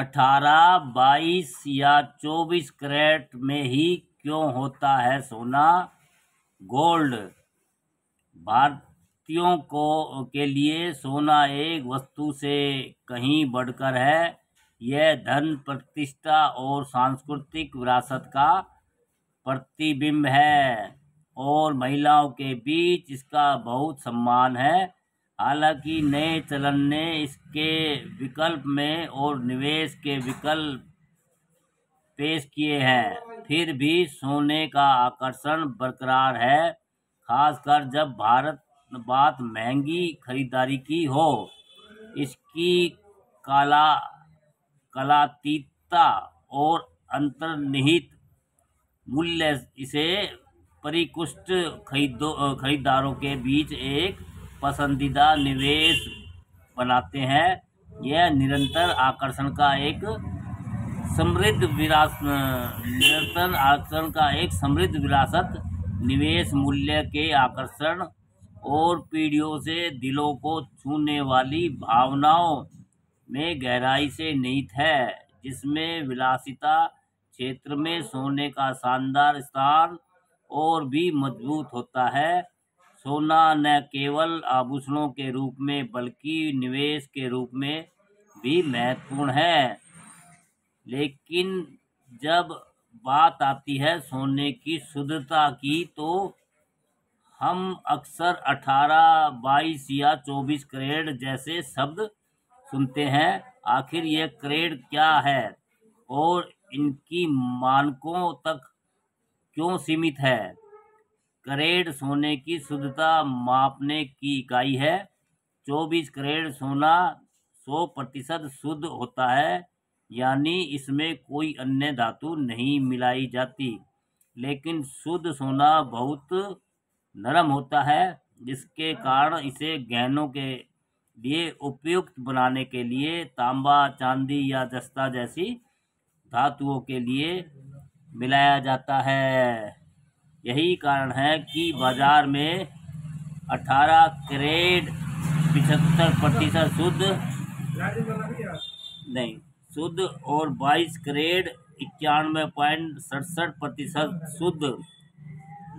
18, 22 या 24 कैरेट में ही क्यों होता है सोना गोल्ड? भारतीयों के लिए सोना एक वस्तु से कहीं बढ़कर है। यह धन, प्रतिष्ठा और सांस्कृतिक विरासत का प्रतिबिंब है और महिलाओं के बीच इसका बहुत सम्मान है। हालांकि नए चलन ने इसके विकल्प में और निवेश के विकल्प पेश किए हैं, फिर भी सोने का आकर्षण बरकरार है, खासकर जब बात महंगी खरीदारी की हो। इसकी कालातीतता और अंतर्निहित मूल्य इसे परिष्कृत खरीदारों के बीच एक पसंदीदा निवेश बनाते हैं। यह निरंतर आकर्षण का एक समृद्ध विरासत, निवेश मूल्य के आकर्षण और पीढ़ियों से दिलों को छूने वाली भावनाओं में गहराई से निहित है, जिसमें विलासिता क्षेत्र में सोने का शानदार स्थान और भी मजबूत होता है। सोना न केवल आभूषणों के रूप में बल्कि निवेश के रूप में भी महत्वपूर्ण है। लेकिन जब बात आती है सोने की शुद्धता की, तो हम अक्सर 18, 22 या 24 कैरेट जैसे शब्द सुनते हैं। आखिर यह कैरेट क्या है और इनकी मानकों तक क्यों सीमित है? कैरेट सोने की शुद्धता मापने की इकाई है। 24 कैरेट सोना 100% शुद्ध होता है, यानी इसमें कोई अन्य धातु नहीं मिलाई जाती। लेकिन शुद्ध सोना बहुत नरम होता है, जिसके कारण इसे गहनों के लिए उपयुक्त बनाने के लिए तांबा, चांदी या जस्ता जैसी धातुओं के लिए मिलाया जाता है। यही कारण है कि बाजार में 18 कैरेट 75% शुद्ध और 22 कैरेट 91.67% शुद्ध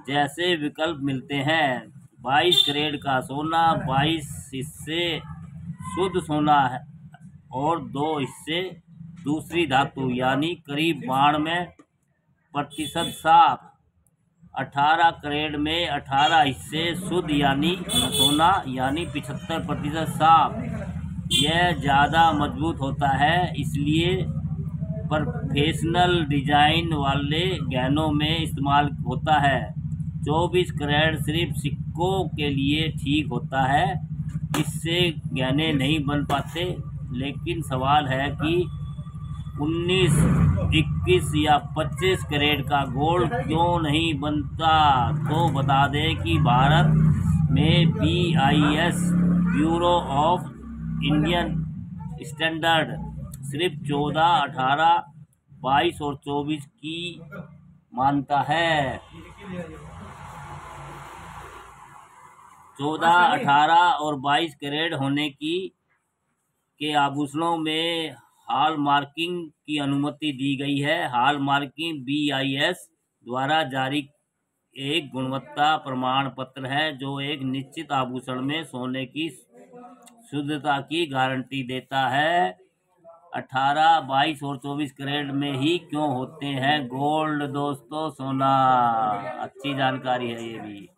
जैसे विकल्प मिलते हैं। 22 कैरेट का सोना 22 हिस्से शुद्ध सोना है और 2 हिस्से दूसरी धातु, यानी करीब 92% साफ। 18 कैरेट में 18 हिस्से शुद्ध यानी सोना, यानी 75% साफ। यह ज़्यादा मजबूत होता है, इसलिए प्रोफेशनल डिजाइन वाले गहनों में इस्तेमाल होता है। 24 कैरेट सिर्फ सिक्कों के लिए ठीक होता है, इससे गहने नहीं बन पाते। लेकिन सवाल है कि 19, 21 या 25 कैरेट का गोल्ड क्यों नहीं बनता? तो बता दें कि भारत में BIS bureau of Indian standard सिर्फ 14, 18, 22 और 24 की मानता है। 14, 18 और 22 कैरेट होने के आभूषणों में हॉल मार्किंग की अनुमति दी गई है। हॉल मार्किंग BIS द्वारा जारी एक गुणवत्ता प्रमाण पत्र है, जो एक निश्चित आभूषण में सोने की शुद्धता की गारंटी देता है। 18, 22 और 24 कैरेट में ही क्यों होते हैं गोल्ड दोस्तों सोना? अच्छी जानकारी है ये भी।